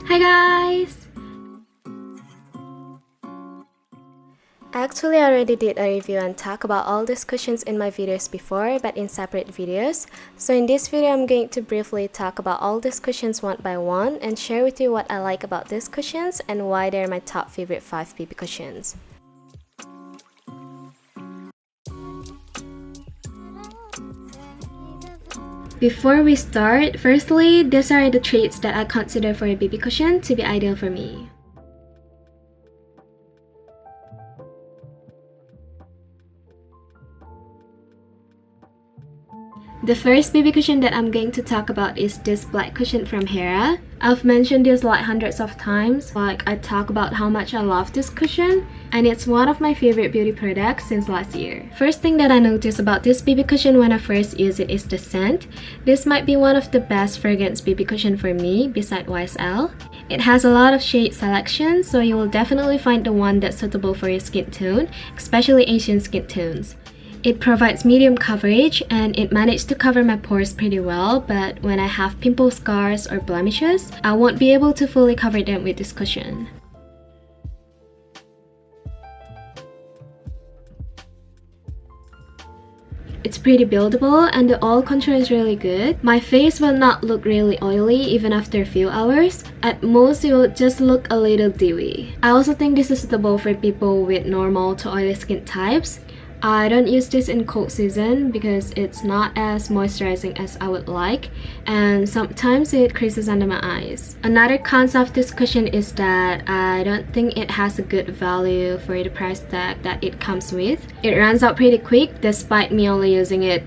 Hi guys! Actually, I already did a review and talk about all these cushions in my videos before, but in separate videos. So in this video, I'm going to briefly talk about all these cushions one by one and share with you what I like about these cushions and why they're my top favorite 5 BB cushions. Before we start, firstly, these are the traits that I consider for a BB cushion to be ideal for me. The first BB cushion that I'm going to talk about is this black cushion from HERA. I've mentioned this like hundreds of times, like I talk about how much I love this cushion, and it's one of my favorite beauty products since last year. First thing that I noticed about this BB cushion when I first use it is the scent. This might be one of the best fragrance BB cushion for me beside YSL. It has a lot of shade selection, so you will definitely find the one that's suitable for your skin tone, especially Asian skin tones. It provides medium coverage and it managed to cover my pores pretty well, but when I have pimple scars or blemishes, I won't be able to fully cover them with this cushion. It's pretty buildable and the oil control is really good. My face will not look really oily even after a few hours. At most, it will just look a little dewy. I also think this is suitable for people with normal to oily skin types. I don't use this in cold season because it's not as moisturizing as I would like, and sometimes it creases under my eyes. Another con of this cushion is that I don't think it has a good value for the price tag that it comes with. It runs out pretty quick despite me only using it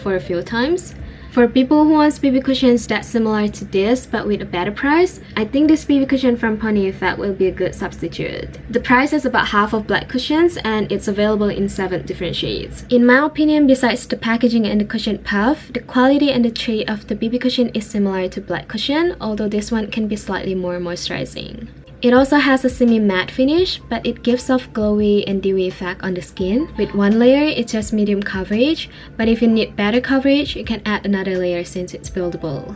for a few times. For people who want BB cushions that's similar to this but with a better price, I think this BB cushion from Pony Effect will be a good substitute. The price is about half of black cushions and it's available in 7 different shades. In my opinion, besides the packaging and the cushion puff, the quality and the trait of the BB cushion is similar to black cushion, although this one can be slightly more moisturizing. It also has a semi-matte finish, but it gives off glowy and dewy effect on the skin. With one layer, it's just medium coverage, but if you need better coverage, you can add another layer since it's buildable.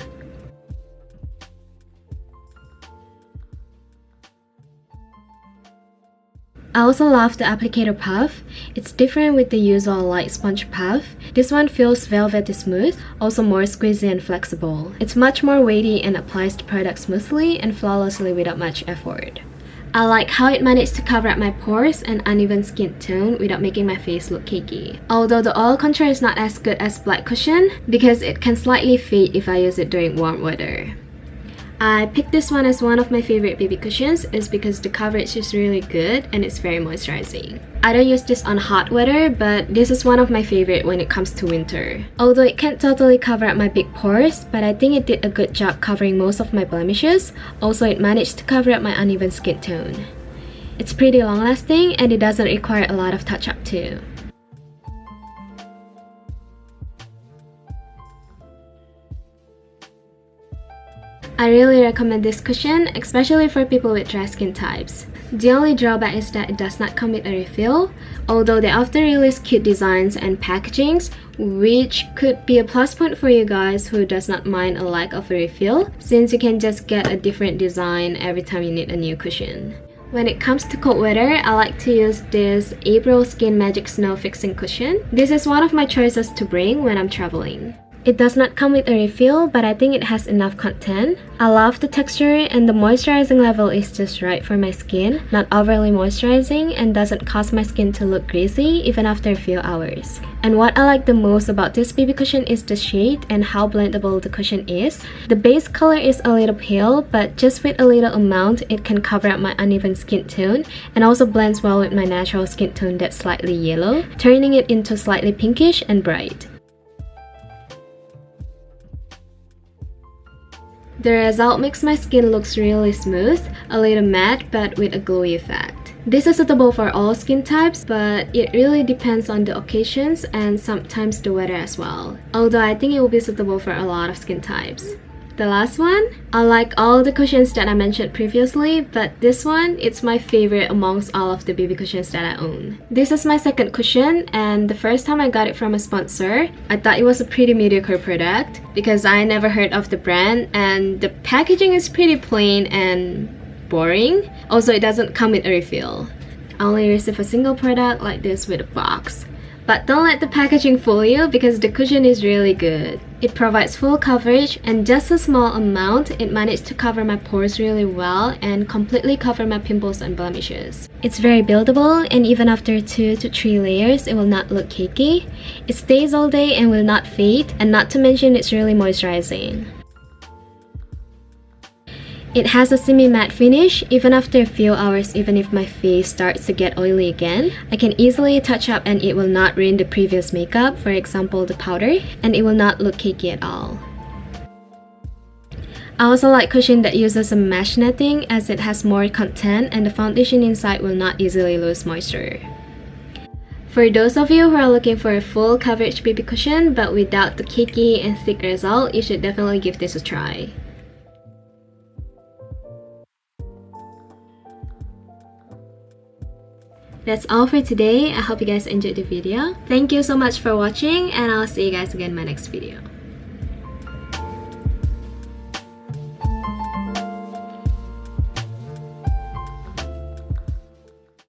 I also love the applicator puff. It's different with the usual light sponge puff. This one feels velvety smooth, also more squeezy and flexible. It's much more weighty and applies the product smoothly and flawlessly without much effort. I like how it managed to cover up my pores and uneven skin tone without making my face look cakey. Although the oil control is not as good as black cushion because it can slightly fade if I use it during warm weather. I picked this one as one of my favorite BB cushions is because the coverage is really good and it's very moisturizing. I don't use this on hot weather, but this is one of my favorite when it comes to winter. Although it can't totally cover up my big pores, but I think it did a good job covering most of my blemishes. Also, it managed to cover up my uneven skin tone. It's pretty long lasting and it doesn't require a lot of touch up too. I really recommend this cushion, especially for people with dry skin types. The only drawback is that it does not come with a refill, although they often release cute designs and packagings, which could be a plus point for you guys who does not mind a lack of a refill, since you can just get a different design every time you need a new cushion. When it comes to cold weather, I like to use this APRILSKIN Magic Snow Fixing Cushion. This is one of my choices to bring when I'm traveling. It does not come with a refill, but I think it has enough content. I love the texture and the moisturizing level is just right for my skin, not overly moisturizing and doesn't cause my skin to look greasy even after a few hours. And what I like the most about this BB cushion is the shade and how blendable the cushion is. The base color is a little pale, but just with a little amount, it can cover up my uneven skin tone and also blends well with my natural skin tone that's slightly yellow, turning it into slightly pinkish and bright. The result makes my skin looks really smooth, a little matte but with a glowy effect. This is suitable for all skin types, but it really depends on the occasions and sometimes the weather as well. Although I think it will be suitable for a lot of skin types. The last one, I like all the cushions that I mentioned previously, but this one, it's my favorite amongst all of the BB cushions that I own. This is my second cushion, and the first time I got it from a sponsor, I thought it was a pretty mediocre product because I never heard of the brand, and the packaging is pretty plain and boring. Also, it doesn't come with a refill. I only received a single product like this with a box. But don't let the packaging fool you because the cushion is really good. It provides full coverage, and just a small amount, it managed to cover my pores really well and completely cover my pimples and blemishes. It's very buildable, and even after 2 to 3 layers, it will not look cakey. It stays all day and will not fade, and not to mention it's really moisturizing. It has a semi-matte finish. Even after a few hours, even if my face starts to get oily again, I can easily touch up and it will not ruin the previous makeup, for example the powder, and it will not look cakey at all. I also like cushion that uses a mesh netting as it has more content and the foundation inside will not easily lose moisture. For those of you who are looking for a full coverage BB cushion but without the cakey and thick result, you should definitely give this a try. That's all for today. I hope you guys enjoyed the video. Thank you so much for watching, and I'll see you guys again in my next video.